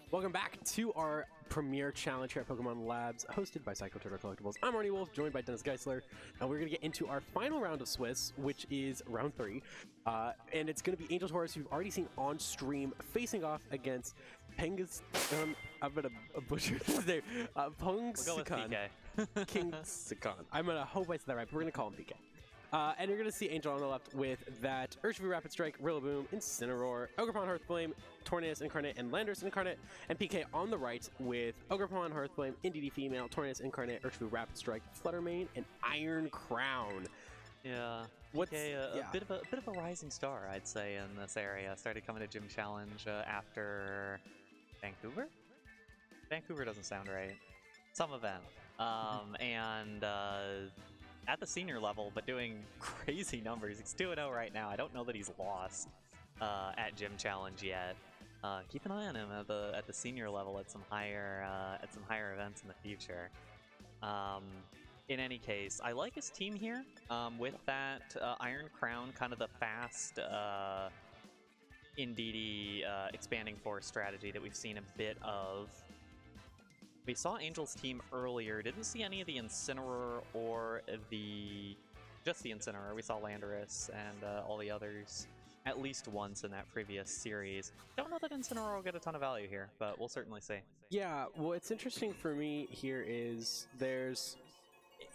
Welcome back to our premier challenge here at Pokemon Labs, hosted by Psycho Turtle Collectibles. I'm Arnie Wolf, joined by Dennis Geisler, and we're going to get into our final round of Swiss, which is round 3. And it's going to be Angel Torres, who you've already seen on stream, facing off against Pongsukan. I'm going to butcher this name. Pongsukan. Kingskhon. I'm going to hope I said that right, but we're going to call him PK. And you're going to see Angel on the left with that Urshifu Rapid Strike, Rillaboom, Incineroar, Ogerpon, Hearthflame, Tornadus Incarnate, and Landorus Incarnate, and PK on the right with Ogerpon, Hearthflame, Indeedee Female, Tornadus Incarnate, Urshifu Rapid Strike, Fluttermane, and Iron Crown. Yeah, PK, a bit of a rising star, I'd say, in this area. Started coming to Gym Challenge after Vancouver? Vancouver doesn't sound right. Some event. And at the senior level, but doing crazy numbers. He's 2-0 right now. I don't know that he's lost at Gym Challenge yet. Keep an eye on him at the senior level at some higher events in the future. In any case, I like his team here with that Iron Crown, kind of the fast Indeedee expanding force strategy that we've seen a bit of. We saw Angel's team earlier, didn't see any of the Incineroar or just the Incineroar. We saw Landorus and all the others at least once in that previous series. Don't know that Incineroar will get a ton of value here, but we'll certainly see. Yeah, what's interesting for me here is it's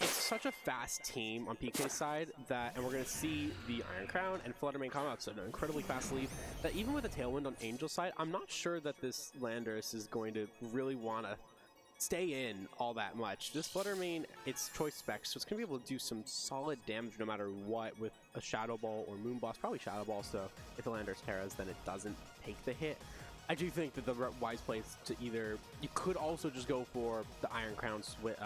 such a fast team on PK's side and we're going to see the Iron Crown and Fluttermane come out, so an incredibly fast lead, that even with a Tailwind on Angel's side, I'm not sure that this Landorus is going to really want to stay in all that much. This Fluttermane, it's choice specs, so it's going to be able to do some solid damage no matter what with a Shadow Ball or Moon Blast, probably Shadow Ball, so if the Landorus Terras, then it doesn't take the hit. I do think that the wise place to you could also just go for the Iron Crowns with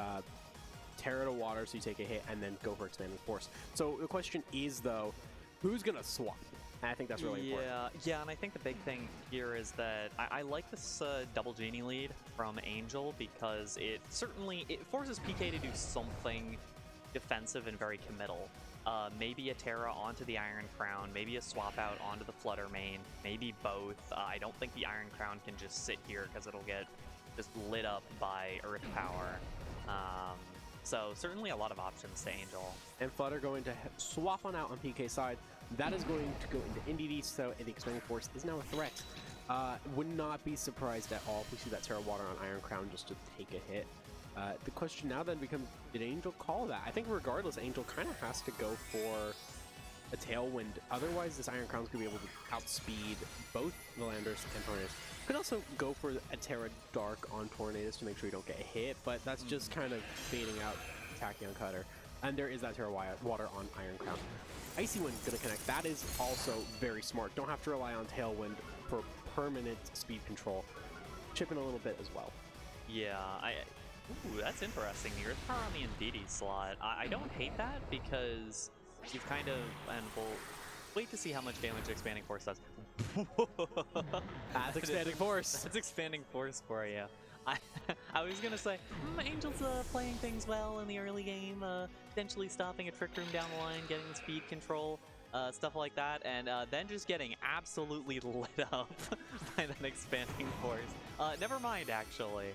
Terra to Water so you take a hit and then go for Expanding Force. So the question is, though, who's going to swap? And I think that's really important. Yeah, and I think the big thing here is that I like this double Genie lead from Angel because it forces PK to do something defensive and very committal. Maybe a Terra onto the Iron Crown, maybe a swap out onto the Fluttermane, maybe both. I don't think the Iron Crown can just sit here because it'll get just lit up by Earth Power. So certainly a lot of options to Angel. And Flutter going to swap on out on PK's side. That is going to go into Indeedee, so the Expanding Force is now a threat. Would not be surprised at all if we see that Terra Water on Iron Crown just to take a hit. The question now then becomes, did Angel call that? I think regardless, Angel kind of has to go for a Tailwind. Otherwise, this Iron Crown's going to be able to outspeed both the Landorus and Tornadus. Could also go for a Terra Dark on Tornadus to make sure you don't get hit, but that's just kind of fading out Tachyon Cutter. And there is that Terra Water on Iron Crown. Icy Wind going to connect. That is also very smart. Don't have to rely on Tailwind for permanent speed control. Chip in a little bit as well. Yeah, ooh, that's interesting. The Earth Power on the Indeedee slot. I don't hate that because you've kind of, and we'll wait to see how much damage Expanding Force does. That's Expanding Force. That's Expanding Force for you. I was gonna say, Angel's playing things well in the early game, potentially stopping a Trick Room down the line, getting the speed control, stuff like that, and then just getting absolutely lit up by that Expanding Force. Never mind, actually.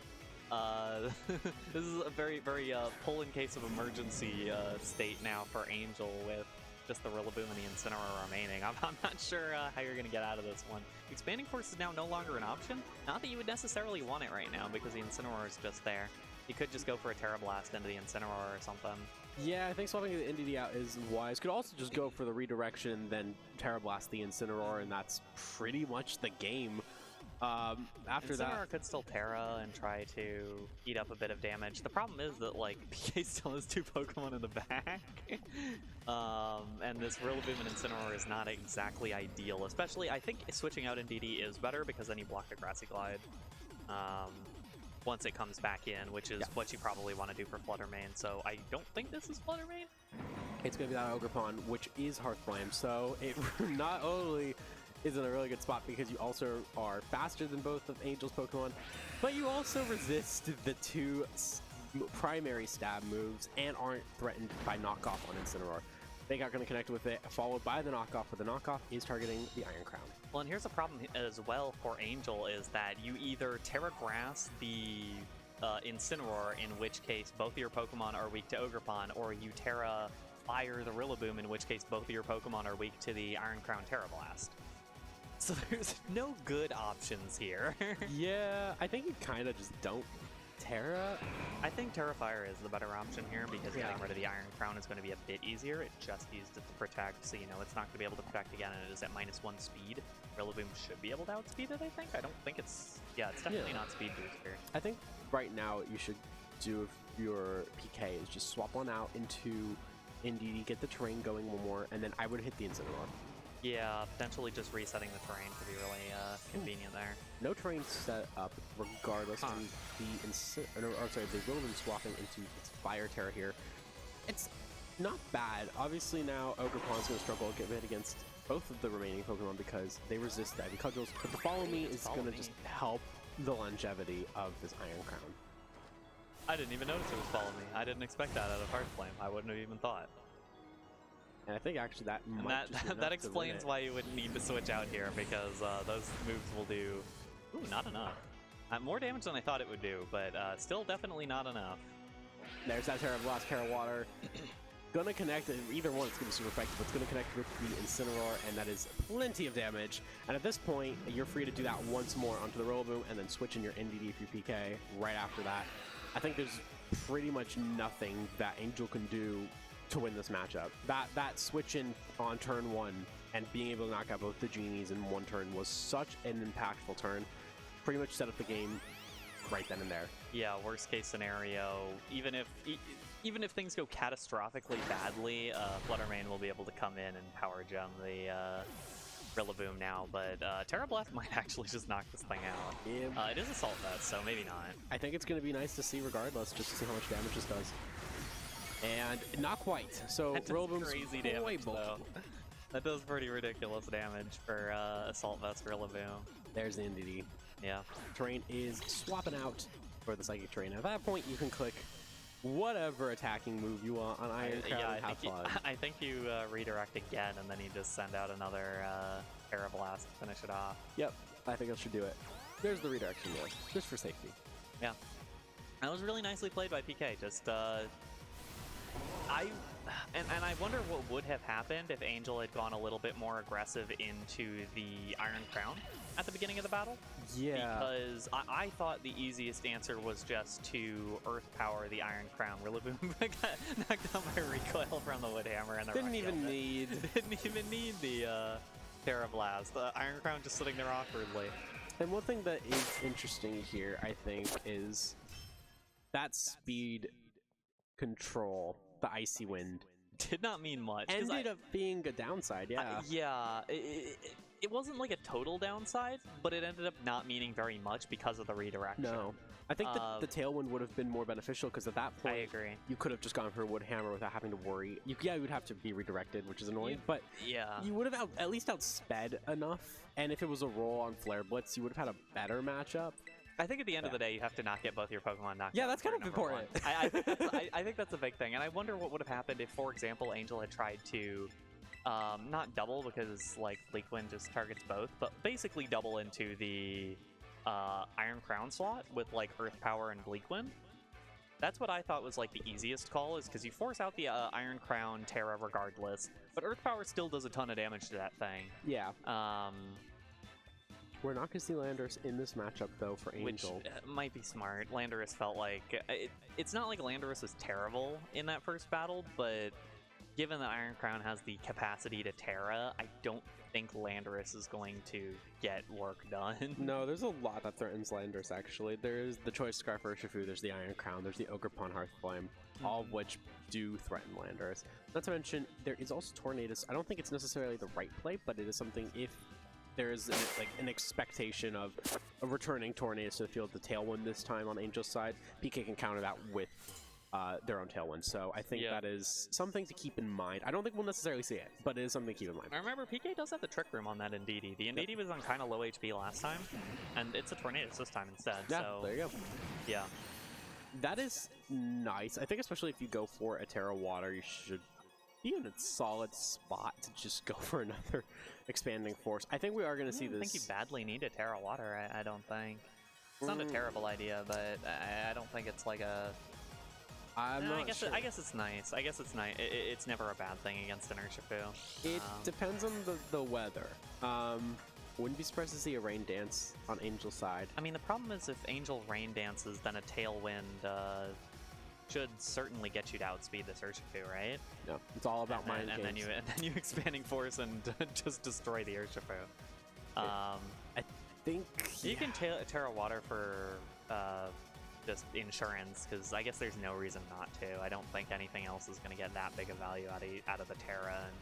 This is a very, very pull in case of emergency state now for Angel with just the Rillaboom and the Incineroar remaining. I'm not sure how you're going to get out of this one. Expanding Force is now no longer an option. Not that you would necessarily want it right now because the Incineroar is just there. You could just go for a Terra Blast into the Incineroar or something. Yeah, I think swapping the Indeedee out is wise. Could also just go for the redirection, then Terra Blast the Incineroar, and that's pretty much the game. After Incineroar could still Terra and try to eat up a bit of damage. The problem is that, like, PK still has 2 Pokemon in the back. And this Rillaboom and Incineroar is not exactly ideal. Especially, I think switching out Indeedee is better because then you block the Grassy Glide once it comes back in, which is what you probably want to do for Fluttermane. So I don't think this is Fluttermane. It's going to be that Ogerpon, which is Hearthflame. So it not only is in a really good spot because you also are faster than both of Angel's Pokemon, but you also resist the 2 primary stab moves and aren't threatened by knockoff on Incineroar. Fake Out going to connect with it, followed by the knockoff, but the knockoff is targeting the Iron Crown. Well, and here's a problem as well for Angel is that you either Terra Grass the Incineroar, in which case both of your Pokemon are weak to Ogerpon, or you Terra Fire the Rillaboom, in which case both of your Pokemon are weak to the Iron Crown Terra Blast. So there's no good options here. Yeah, I think you kind of just don't Terra. I think Terra Fire is the better option here because getting rid of the Iron Crown is going to be a bit easier. It just used it to protect, so you know it's not going to be able to protect again, and it is at -1 speed. Rillaboom should be able to outspeed it, I think. I don't think it's... Yeah, it's definitely not speed boost here. I think right now what you should do if your PK is just swap one out into Indeedee, get the terrain going one more, and then I would hit the Incineroar. Yeah, potentially just resetting the terrain could be really convenient there. No terrain set up regardless of the Rillaboom swapping into its Fire Terra here. It's not bad. Obviously now Ogerpon's going to struggle a bit against both of the remaining Pokemon because they resist Ivy Cudgels, but the Follow Me is going to just help the longevity of this Iron Crown. I didn't even notice it was Follow Me. I didn't expect that out of Heart Flame. I wouldn't have even thought. And I think actually that might that explains why you wouldn't need to switch out here, because those moves will do... Ooh, not enough. More damage than I thought it would do, but still definitely not enough. There's that Terra Blast, Terra Water. Gonna connect, either one it's gonna be super effective, but it's gonna connect with the Incineroar, and that is plenty of damage. And at this point, you're free to do that once more onto the Rillaboom, and then switch in your Indeedee if you PK right after that. I think there's pretty much nothing that Angel can do to win this matchup. That switch in on turn 1 and being able to knock out both the Genies in one turn was such an impactful turn. Pretty much set up the game right then and there. Yeah, worst case scenario, even if things go catastrophically badly, Fluttermane will be able to come in and power gem the Rillaboom now, but Terra Blast might actually just knock this thing out. Yeah. It is Assault Vest, so maybe not. I think it's going to be nice to see regardless, just to see how much damage this does. And not quite. So Rillaboom's crazy damage, though. That does pretty ridiculous damage for Assault Vest Rillaboom. There's the Indeedee. Yeah. Terrain is swapping out for the Psychic Terrain. At that point, you can click whatever attacking move you want on Iron Crown and have fun. I think you redirect again, and then you just send out another Terra Blast to finish it off. Yep, I think I should do it. There's the redirection there, just for safety. Yeah. That was really nicely played by PK. Just, And I wonder what would have happened if Angel had gone a little bit more aggressive into the Iron Crown at the beginning of the battle. Yeah. Because I thought the easiest answer was just to Earth Power the Iron Crown. Rillaboom got knocked down by recoil from the Wood Hammer, and the didn't even need the Terra Blast. The Iron Crown just sitting there awkwardly. And one thing that is interesting here, I think, is that speed control, the Icy Wind, did not mean much. Ended up being a downside, yeah. It wasn't like a total downside, but it ended up not meaning very much because of the redirection. No. I think the Tailwind would have been more beneficial, because at that point, I agree. You could have just gone for a Wood Hammer without having to worry. You would have to be redirected, which is annoying, but you would have at least outsped enough, and if it was a roll on Flare Blitz, you would have had a better matchup. I think at the end of the day, you have to not get both your Pokemon knocked out. Yeah, that's kind of important. I think that's a big thing, and I wonder what would have happened if, for example, Angel had tried to not double, because like Bleak Wind just targets both, but basically double into the Iron Crown slot with like Earth Power and Bleak Wind. That's what I thought was like the easiest call, is because you force out the Iron Crown Terra regardless, but Earth Power still does a ton of damage to that thing. Yeah. We're not going to see Landorus in this matchup, though, for Angel. Which might be smart. Landorus felt like... It's not like Landorus is terrible in that first battle, but given that Iron Crown has the capacity to Terra, I don't think Landorus is going to get work done. No, there's a lot that threatens Landorus, actually. There's the Choice Scarf Urshifu, there's the Iron Crown, there's the Ogerpon Hearthflame, all of which do threaten Landorus. Not to mention, there is also Tornadus. I don't think it's necessarily the right play, but it is something if there is an expectation of a returning Tornadus to the field, the Tailwind this time on Angel's side, PK can counter that with their own Tailwind. So I think that is something to keep in mind. I don't think we'll necessarily see it, but it is something to keep in mind. I remember PK does have the Trick Room on that Indeedee. The Indeedee was on kind of low HP last time, and it's a Tornadus this time instead. Yeah, so there you go. Yeah. That is nice. I think especially if you go for a Terra Water, you should be in a solid spot to just go for another expanding force. I think we are going to see this. I think you badly need a Terra Water. I don't think. It's not a terrible idea, but I don't think it's like a. I'm not sure. I guess it's nice. I guess it's nice. It's never a bad thing against an Urshifu. It depends on the weather. Wouldn't be surprised to see a rain dance on Angel's side. I mean, the problem is if Angel rain dances, then a Tailwind should certainly get you to outspeed this Urshifu, right? No, it's all about mind games. And then you expanding force and just destroy the Urshifu. I think you can Terra Water for just insurance, because I guess there's no reason not to. I don't think anything else is going to get that big a value out of the Terra. And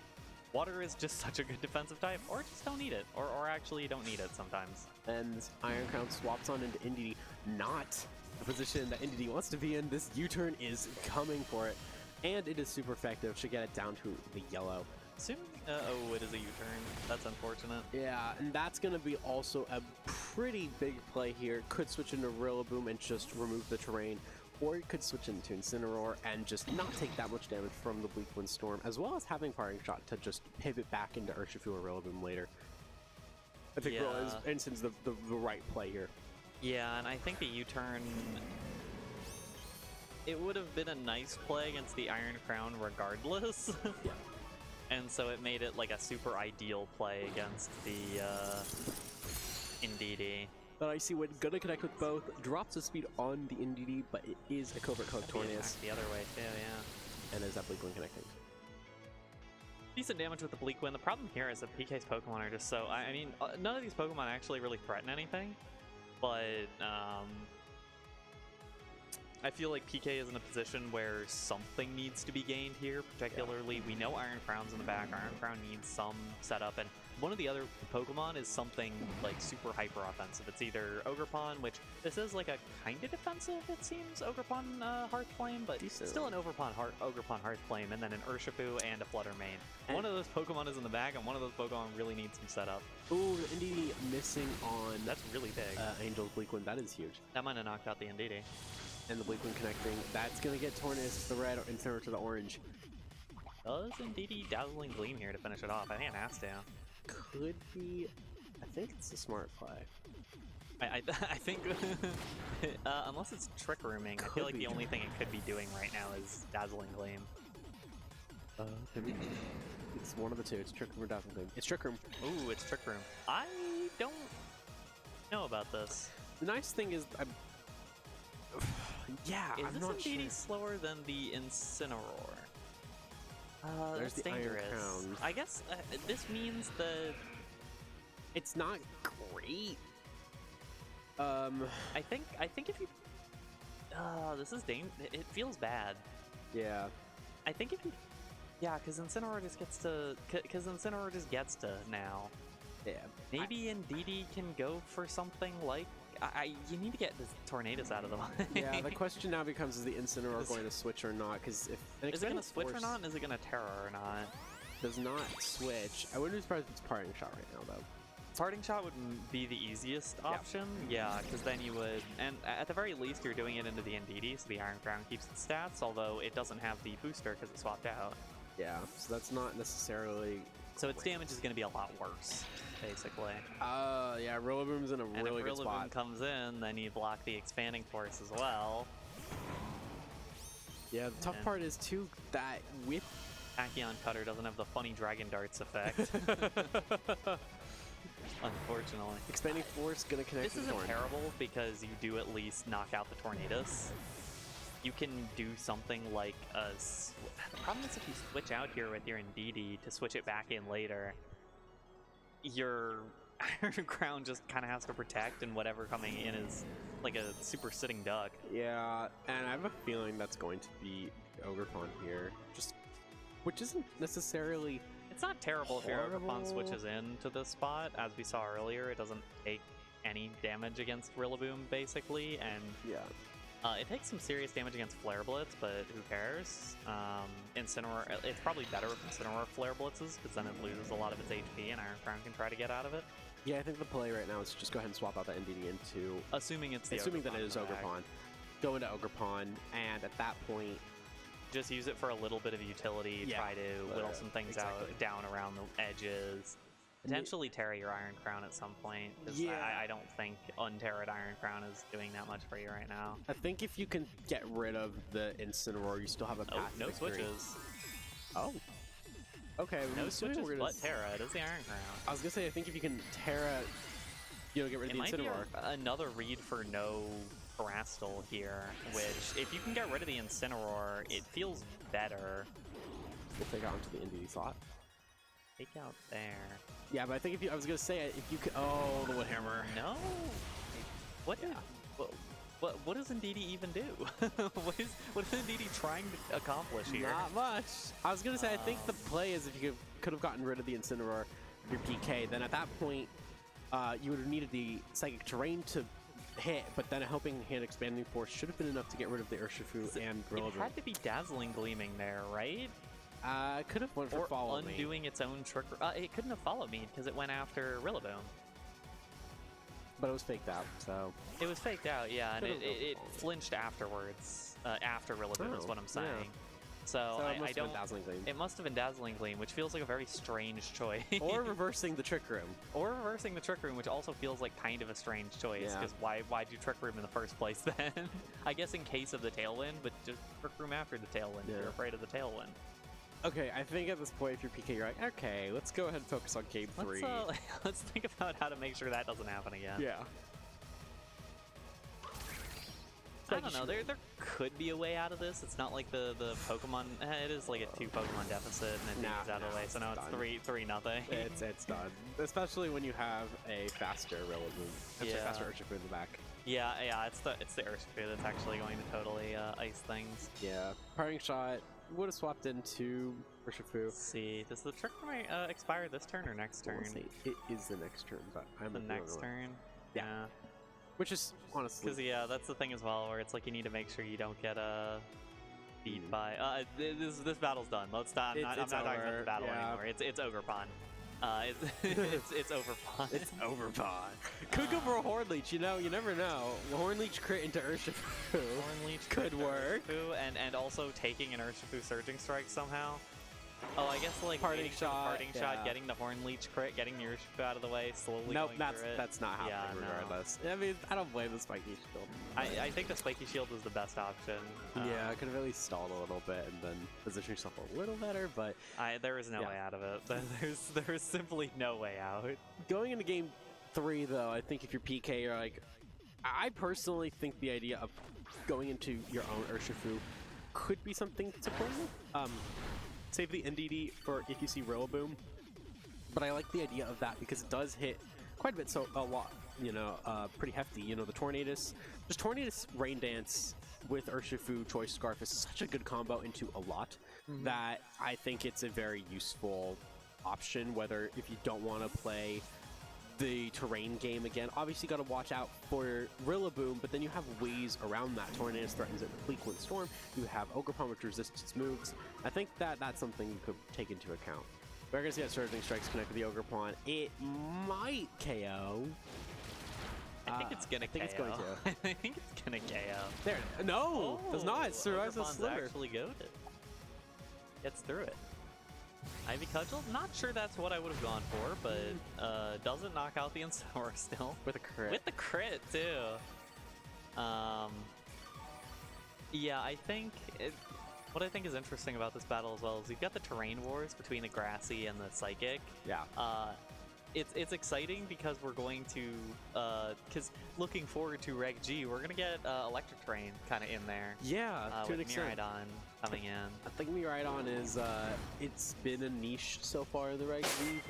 water is just such a good defensive type, or just don't need it, or actually you don't need it sometimes. And Iron Crown swaps on into Indeedee, not the position that Indeedee wants to be in. This U-turn is coming for it, and it is super effective. Should get it down to the yellow. Assuming, oh, it is a U-turn. That's unfortunate. Yeah, and that's going to be also a pretty big play here. Could switch into Rillaboom and just remove the terrain, or it could switch into Incineroar and just not take that much damage from the Bleak Wind Storm, as well as having Parting Shot to just pivot back into Urshifu or Rillaboom later. I think Instin's the right play here. Yeah, and I think the U-turn, it would have been a nice play against the Iron Crown regardless. Yeah. And so it made it like a super ideal play against the Indeedee. But I see when gonna connect with both, drops the speed on the Indeedee, but it is a Covert Cloak Torres. The other way too, yeah. And is that Bleak Wind connecting? Decent damage with the Bleak Wind. The problem here is that PK's Pokemon are just so... I mean, none of these Pokemon actually really threaten anything, but I feel like PK is in a position where something needs to be gained here, particularly we know Iron Crown's in the back. Iron Crown needs some setup, and one of the other Pokemon is something like super hyper offensive. It's either Ogerpon, which this is like a kind of defensive, it seems, Ogerpon Hearthflame, but still an Ogerpon Hearthflame, and then an Urshifu and a Fluttermane. And one of those Pokemon is in the bag, and one of those Pokemon really needs some setup. Ooh, the Indeedee missing on... That's really big. Angel's Bleak Wind, that is huge. That might have knocked out the Indeedee. And the Bleak Wind connecting. That's going to get Torres to the red and Incineroar to the orange. Does Indeedee Dazzling Gleam here to finish it off? I think it has to. Could be. I think it's a smart play. I think, unless it's Trick Rooming, I feel like the only thing it could be doing right now is Dazzling Gleam. Could be. It's one of the two. It's Trick Room or Dazzling Gleam. It's Trick Room. Ooh, it's Trick Room. I don't know about this. The nice thing is, yeah, I'm not sure. Is this slower than the Incineroar? There's that's the dangerous. Iron Crown. I guess this means that it's not great. I think if you, this is it feels bad. Yeah. I think if you, yeah, because Incineroar just gets to, now. Yeah. Maybe Indeedee can go for something like. You need to get this Tornadus out of the way. Yeah, the question now becomes, is the Incineroar going to switch or not? Because if is it going to switch or not, and is it going to Terra or not? Does not switch. I wouldn't be surprised if it's Parting Shot right now, though. Parting Shot would be the easiest option, yeah, because then you would, and at the very least, you're doing it into the Indeedee, so the Iron Crown keeps its stats, although it doesn't have the booster because it swapped out. Yeah, so that's not necessarily... So its damage is going to be a lot worse, basically. Yeah, Rillaboom's in a really good spot. And if Rillaboom comes in, then you block the Expanding Force as well. Yeah, the tough part is, too, that with... Tachyon Cutter doesn't have the funny Dragon Darts effect. Unfortunately. Expanding Force gonna connect. This isn't terrible because you do at least knock out the Tornadus. You can do something like a... The problem is if you switch out here with your Indeedee to switch it back in later, your Iron Crown just kind of has to protect, and whatever coming in is like a super sitting duck. Yeah, and I have a feeling that's going to be Ogerpon here. Which isn't necessarily... It's not terrible if your Ogerpon switches into this spot. As we saw earlier, it doesn't take any damage against Rillaboom, basically, and yeah, it takes some serious damage against Flare Blitz, but who cares? Incineroar, it's probably better if Incineroar Flare Blitzes, because then it loses a lot of its HP, and Iron Crown can try to get out of it. Yeah, I think the play right now is just go ahead and swap out that Indeedee into... Assuming that it is Ogerpon. Go into Ogerpon, and at that point, just use it for a little bit of utility, Yeah, try to whittle some things exactly. out down around the edges. Potentially Terra your Iron Crown at some point, because Yeah. I don't think Unterra'd Iron Crown is doing that much for you right now. I think if you can get rid of the Incineroar, you still have a path Oh, no to victory. switches. Oh. Okay, No I'm assuming switches we're gonna but Terra. It is the Iron Crown. I was gonna say, I think if you can Terra, get rid of It the might be Incineroar. another read for no Terastal here, which, if you can get rid of the Incineroar, it feels better. We'll take out into the NDD slot. Take out there. Yeah, but I think I was gonna say, if you could, oh, the Woodhammer. No. What? Yeah. What does Ndidi even do? what is Ndidi trying to accomplish here? Not much. I was gonna say, I think the play is if you could have gotten rid of the Incineroar, your PK, then at that point, you would have needed the Psychic Terrain to hit, but then a Helping Hand Expanding Force should have been enough to get rid of the Urshifu and It Rillaboom. had to be Dazzling Gleaming there, right? Could have went for Or Follow Me. undoing its own trick. It couldn't have followed me because it went after Rillaboom. But it was faked out, so... It was faked out, yeah, and Could've it gone flinched afterwards. After Rillaboom is what I'm saying. yeah. So, it must I have don't. been Dazzling Gleam. It must have been Dazzling Gleam, which feels like a very strange choice. Or reversing the Trick Room. Or reversing the Trick Room, which also feels like kind of a strange choice, Yeah. because why do Trick Room in the first place then? I guess in case of the Tailwind, but just Trick Room after the Tailwind if Yeah. you're afraid of the Tailwind. Okay, I think at this point, if you're PK, you're like, okay, let's go ahead and focus on game 3. Let's think about how to make sure that doesn't happen again. Yeah. I don't know, there could be a way out of this. It's not like the Pokemon, it is like a 2 Pokemon deficit and it Nah, is out of the way, so now it's done. 3-0. It's done. Especially when you have a faster Rillaboom. Yeah. Faster Urshifu in the back. Yeah, it's the Urshifu that's actually going to totally ice things. Yeah. Parting Shot would have swapped into Urshifu. Let's see, does the Trick Room expire this turn or next turn? We'll see. It is the next turn, but I'm The not next gonna- turn? Yeah. Which is honestly... Because, yeah, that's the thing as well, where it's like you need to make sure you don't get beat by... this battle's done. Let's not... I'm not talking about the battle anymore. It's Ogerpon. It's Overpon. It's Overpon. Could go for a Horn Leech, you know? You never know. Horn Leech crit into Urshifu. Horn Leech Could work. Urshifu, and also taking an Urshifu Surging Strike somehow. Oh, I guess like Parting waiting for the Shot, Parting Shot, yeah. getting the Horn Leech crit, getting the Urshifu out of the way, slowly Nope, going through it. that's not happening Yeah, no. regardless. I mean, I don't blame the Spiky Shield. I think the Spiky Shield was the best option. Yeah, I could have at least stalled a little bit and then position yourself a little better, but There is no Yeah. way out of it. There's simply no way out. going into game 3, though, I think if you're PK, you're like... I personally think the idea of going into your own Urshifu could be something to play with. Save the NDD for if you see Rillaboom, but I like the idea of that because it does hit quite a bit, so a lot, pretty hefty. You know, the Tornadus, just Tornadus Rain Dance with Urshifu Choice Scarf is such a good combo into a lot that I think it's a very useful option, whether if you don't want to play the terrain game again. Obviously, you got to watch out for Rillaboom, but then you have ways around that. Tornadus threatens it with Fleetwood Storm. You have Ogerpon, which resists its moves. I think that's something you could take into account. We're going to see that Surging Strikes connect with the Ogerpon. It might KO. I think it's gonna KO. think it's going to. I think it's gonna KO. There. No! does not. It survives the Ogerpon's Sliver. actually goated. Gets through it. Ivy Cudgel? Not sure that's what I would have gone for, but doesn't knock out the Incineroar still. With a crit. With the crit, too. Yeah, I think... what I think is interesting about this battle as well is you've got the terrain wars between the Grassy and the Psychic. Yeah. It's exciting because we're going to... because looking forward to Reg G, we're going to get Electric Terrain kind of in there. Yeah, to an with extent. Miraidon coming in. I think Miraidon is, it's been a niche so far in the Reg League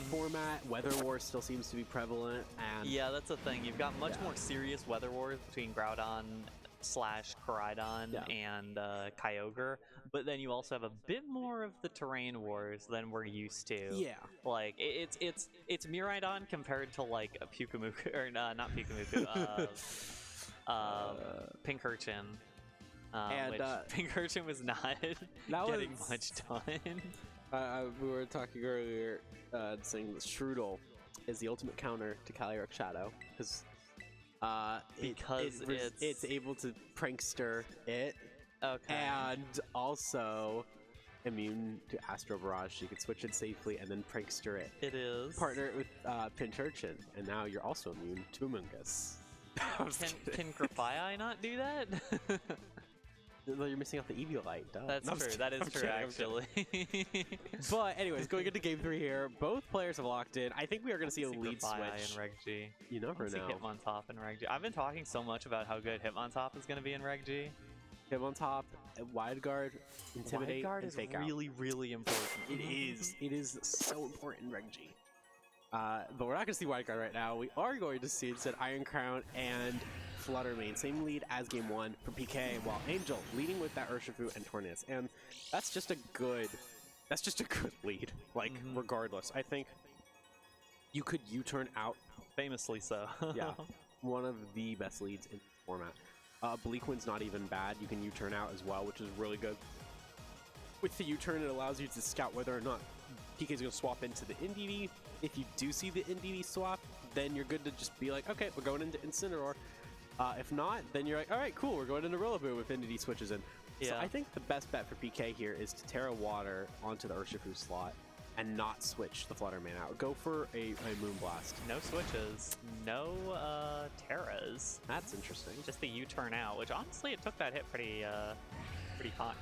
format. Weather War still seems to be prevalent, and Yeah, that's the thing. You've got much Yeah. more serious weather wars between Groudon / Koraidon Yeah. and Kyogre, but then you also have a bit more of the terrain wars than we're used to. yeah. Like it's Miraidon compared to like a Pyukumuku or not Pyukumuku, Pincurchin. And, which Pincurchin was not getting was- much done. We were talking earlier, saying that Strudel is the ultimate counter to Calyrex Shadow, because Because it's able to prankster it, Okay. and also immune to Astro Barrage, so you can switch it safely and then Prankster it. It is. Partner it with Pinch Urchin, and now you're also immune to Amoonguss. Can Grafii not do that? Though you're missing out the Eviolite. Duh. That's No, I'm true. just That is kidding, true, I'm kidding. actually. But anyways, going into game 3 here, both players have locked in. I think we are going to see a lead Grafii switch. in Reg G. You never See know. Hitmontop in Reg G. I've been talking so much about how good Hitmontop is going to be in Reg G. Hitmontop, Wide Guard, Intimidate, Guard and is Fake Out. really, really important. It is. It is so important in Reg G. But we're not going to see Wide Guard right now. We are going to see instead Iron Crown and Flutter Mane. Same lead as game 1 for PK, while Angel leading with that Urshifu and Torres. And that's just a good lead. Like, regardless. I think you could U-turn out. Famously so. Yeah. One of the best leads in the format. Bleakwind's not even bad. You can U-turn out as well, which is really good. With the U-turn, it allows you to scout whether or not PK's going to swap into the NDD. If you do see the NDD swap, then you're good to just be like, okay, we're going into Incineroar. If not, then you're like, all right, cool, we're going into Rillaboom if NDD switches in. Yeah. So I think the best bet for PK here is to Terra Water onto the Urshifu slot and not switch the Flutter Mane out. Go for a Moonblast. No switches, no Terras. That's interesting. Just the U-turn out, which honestly it took that hit pretty hot.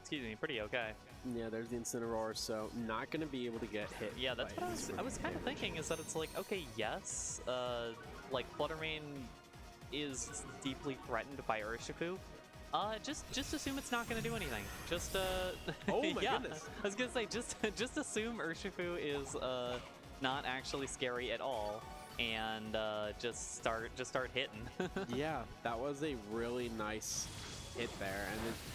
Excuse me, pretty okay. Yeah, there's the Incineroar, so not going to be able to get hit. Yeah, that's what I was kind of thinking, is that it's like, okay, yes, like Flutter Mane is deeply threatened by Urshifu. Just assume it's not going to do anything. Just Oh my yeah, goodness. I was gonna say just assume Urshifu is not actually scary at all, and just start hitting. Yeah, that was a really nice hit there,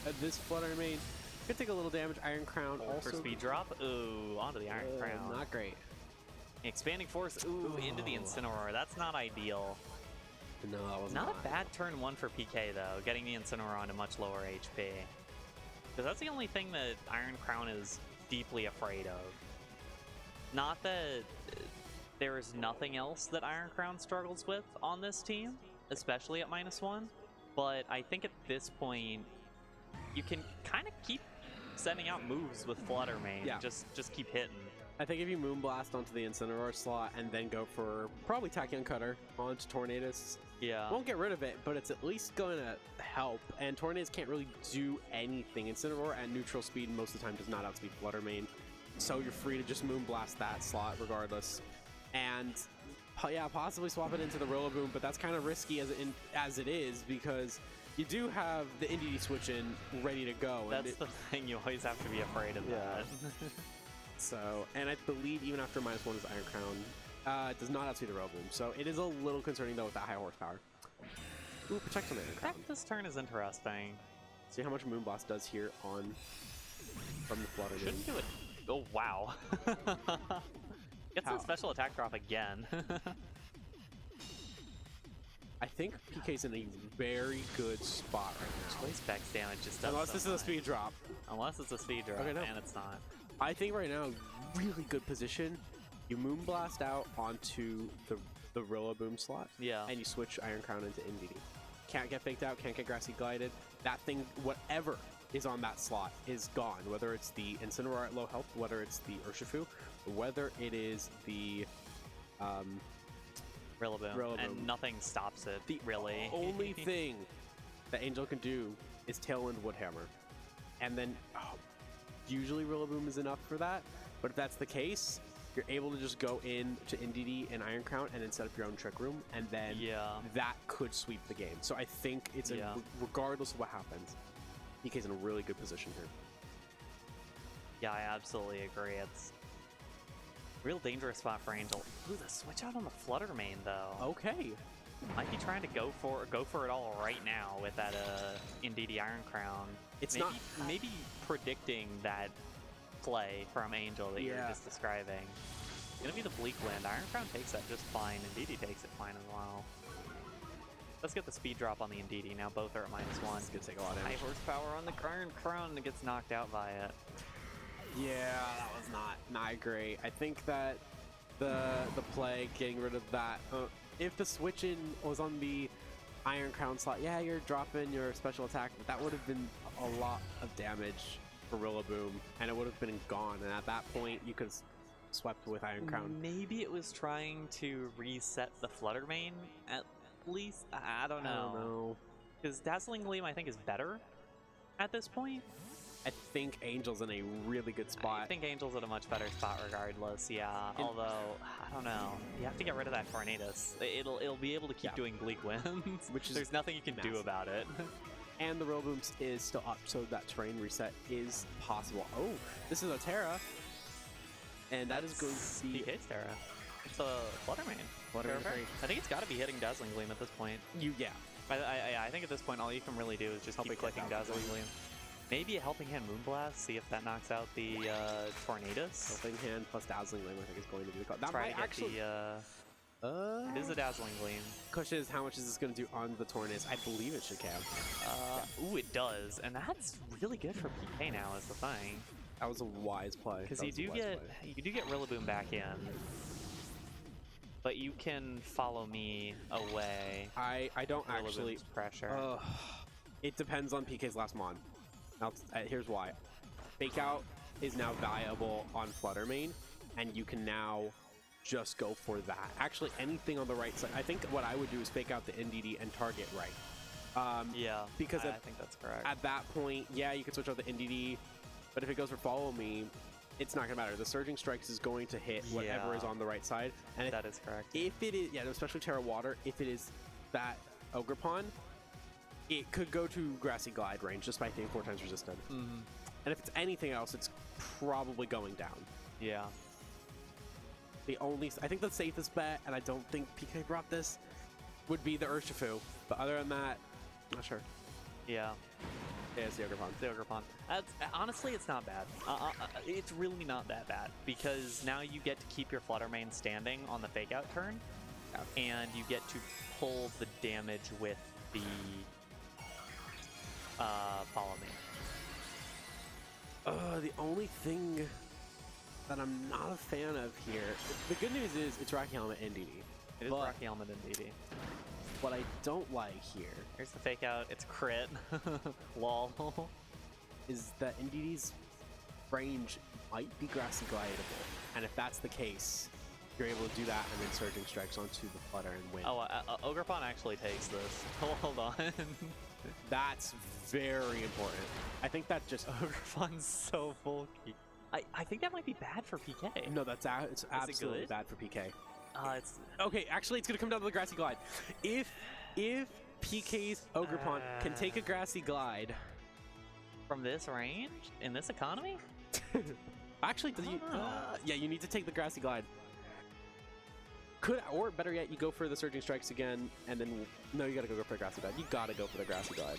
and this Flutter Mane could take a little damage. Iron Crown also For speed drop, ooh, onto the Iron Crown. not great. Expanding Force, ooh, into the Incineroar. That's not ideal. No, that was Not a bad turn 1 for PK though, getting the Incineroar onto much lower HP. Because that's the only thing that Iron Crown is deeply afraid of. Not that there is nothing else that Iron Crown struggles with on this team, especially at -1, but I think at this point, you can kind of keep sending out moves with Flutter Mane, Yeah. just keep hitting. I think if you Moonblast onto the Incineroar slot and then go for probably Tachyon Cutter onto Tornadus, Yeah. won't get rid of it, but it's at least going to help. And Tornadus can't really do anything. Incineroar at neutral speed most of the time does not outspeed Flutter Mane, so you're free to just Moonblast that slot regardless. And yeah, possibly swap it into the Rillaboom, but that's kind of risky as it is, because you do have the NDD switch in ready to go. That's the thing, you always have to be afraid of that. So, and I believe even after -1 is Iron Crown, it does not outspeed the Rillaboom, so it is a little concerning though with that high horsepower. Ooh, protect on the Iron Crown. This turn is interesting. See how much Moonblast does here on from the Flutter Mane. Shouldn't do it. Oh, wow. Gets a special attack drop again. I think PK's in a very good spot right now. Choice Bex damage just does Unless so this is a much. speed drop. Unless it's a speed drop, Okay, no. and it's not. I think right now, really good position. You Moonblast out onto the Rillaboom slot. Yeah. And you switch Iron Crown into NDD. Can't get faked out, can't get Grassy Glided. That thing, whatever is on that slot is gone. Whether it's the Incineroar at low health, whether it's the Urshifu, whether it is the Rillaboom. And nothing stops it, really. only thing that Angel can do is Tailwind Woodhammer. And then usually Rillaboom is enough for that, but if that's the case, you're able to just go in to NDD and Iron Crown and then set up your own Trick Room, and then that could sweep the game. So I think it's regardless of what happens, PK's in a really good position here. Yeah, I absolutely agree. It's a real dangerous spot for Angel. Ooh, the switch out on the Flutter Mane though. Okay. Might be trying to go for it all right now with that NDD Iron Crown. It's maybe predicting that play from Angel that you're just describing. It's gonna be the Bleakwind. Iron Crown takes that just fine, and DD takes it fine as well. Let's get the speed drop on the Ndidi. Now both are at -1. It's gonna take a lot of damage. High horsepower on the Iron Crown and gets knocked out by it. Yeah, that was not great. I think that the play getting rid of that, if the switch in was on the Iron Crown slot, yeah, you're dropping your special attack, but that would have been a lot of damage for Rillaboom, and it would have been gone. And at that point, you could have swept with Iron Crown. Maybe it was trying to reset the Flutter Mane at least. I don't know. I don't know. Because Dazzling Gleam, I think, is better at this point. I think Angel's in a really good spot. I think Angel's in a much better spot regardless, yeah. Although, I don't know. You have to get rid of that Tornadus. It'll be able to keep doing bleak winds, which there's nothing you can do about it. And the Rillaboom is still up, so that terrain reset is possible. Oh, this is a Terra. And that is going to be... PK's Terra. It's a Flutter Mane. I think it's got to be hitting Dazzling Gleam at this point. Yeah. I think at this point all you can really do is just keep clicking Dazzling Gleam. Maybe a Helping Hand Moonblast, see if that knocks out the Tornadus. Helping Hand plus Dazzling Gleam, I think, is going to be the call. That Try might to get actually... it is a Dazzling Gleam. Question is, how much is this going to do on the Tornadus? I believe it should count. Ooh, it does. And that's really good for PK now is the thing. That was a wise play. Because you do get Rillaboom back in. But you can follow me away. I don't actually... pressure. It depends on PK's last mon. Now, here's why. Fake Out is now viable on Flutter Mane, and you can now just go for that. Actually, anything on the right side. I think what I would do is Fake Out the NDD and target right. Yeah, because I think that's correct. At that point, yeah, you can switch out the NDD, but if it goes for Follow Me, it's not going to matter. The Surging Strikes is going to hit whatever is on the right side. And that is correct. If it is, yeah, especially Terra Water, if it is that Ogerpon, it could go to Grassy Glide range just by being 4 times resistant. And if it's anything else, it's probably going down. Yeah. I think the safest bet, and I don't think PK brought this, would be the Urshifu. But other than that, not sure. Yeah. Yeah, it's the Ogerpon. The Ogerpon. Honestly, it's not bad. It's really not that bad, because now you get to keep your Flutter Mane standing on the Fake Out turn, and you get to pull the damage with the Follow Me. The only thing that I'm not a fan of here, the good news is it's Rocky Helmet and DD. It is Rocky Helmet and DD. What I don't like here, here's the Fake Out, it's crit, lol, is that NDD's range might be Grassy Glideable. And if that's the case, you're able to do that and then Surging Strikes onto the Flutter and win. Oh, Ogerpon actually takes this. Hold on. That's very important. I think that just... Ogerpon's so bulky. I think that might be bad for PK. No, it's absolutely bad for PK. It's... Okay, actually, it's going to come down to the Grassy Glide. If PK's Ogerpon can take a Grassy Glide... From this range? In this economy? Actually, yeah, you need to take the Grassy Glide. Or better yet, you go for the Surging Strikes again, and then... No, you gotta go for the Grassy Glide. You gotta go for the Grassy Glide.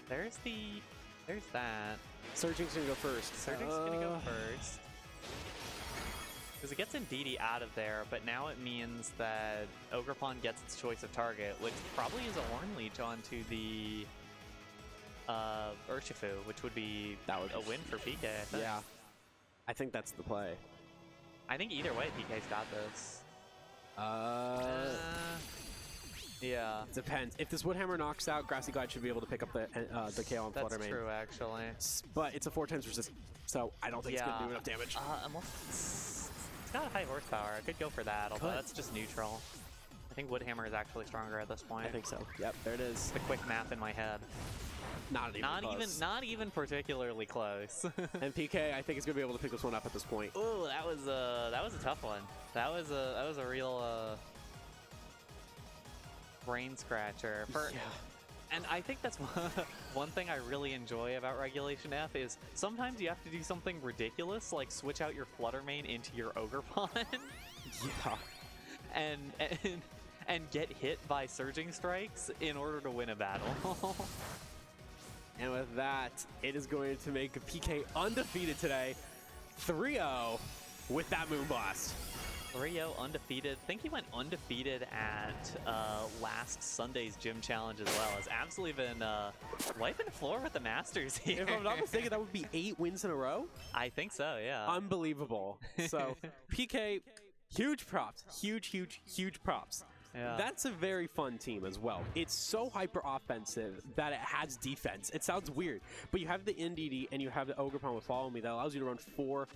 There's that. Surging's gonna go first. Surging's gonna go first. Because it gets Indeedee out of there, but now it means that Ogerpon gets its choice of target, which probably is a Horn Leech onto the Urshifu, which would be a win for PK, I think. Yeah. I think that's the play. I think either way, PK's got this. Yeah. Depends. If this Woodhammer knocks out, Grassy Glide should be able to pick up the KO on Flutter Mane. That's true, actually. But it's a 4 times resist, so I don't think it's going to do enough damage. It's got a high horsepower. I could go for that, although that's just neutral. I think Woodhammer is actually stronger at this point. I think so. Yep, there it is. The quick math in my head. Not even particularly close. And PK, I think is going to be able to pick this one up at this point. Ooh, that was a tough one. That was a real brain scratcher. And I think that's one thing I really enjoy about Regulation F is sometimes you have to do something ridiculous, like switch out your Flutter Mane into your Ogerpon. Yeah. And get hit by Surging Strikes in order to win a battle. And with that, it is going to make PK undefeated today. 3-0 with that Moonblast. 3-0 undefeated. I think he went undefeated at last Sunday's gym challenge as well. Has absolutely been wiping the floor with the Masters here. If I'm not mistaken, that would be 8 wins in a row? I think so, yeah. Unbelievable. So, PK, huge props. Huge props. Yeah. That's a very fun team as well. It's so hyper offensive that it has defense. It sounds weird, but you have the NDD and you have the Ogerpon with Follow Me that allows you to run 4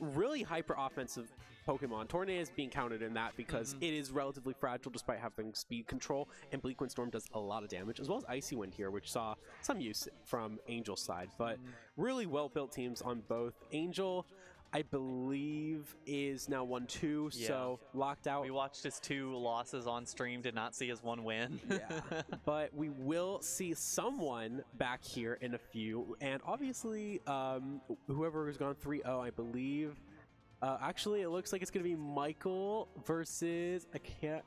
really hyper offensive Pokemon. Tornado is being counted in that because it is relatively fragile despite having speed control, and Bleak Wind Storm does a lot of damage, as well as Icy Wind here, which saw some use from Angel's side. But really well-built teams on both. Angel, I believe, is now 1-2, so locked out. We watched his 2 losses on stream, did not see his 1 win. Yeah, but we will see someone back here in a few, and obviously whoever has gone 3-0, I believe. Actually, it looks like it's going to be Michael versus, I can't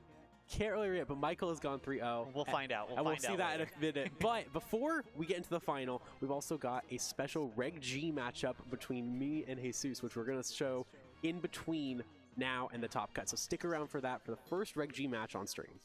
really read it, but Michael has gone 3-0. We'll find out. We'll see that in a minute. But before we get into the final, we've also got a special Reg G matchup between me and Jesus, which we're going to show in between now and the top cut. So stick around for that for the first Reg G match on stream.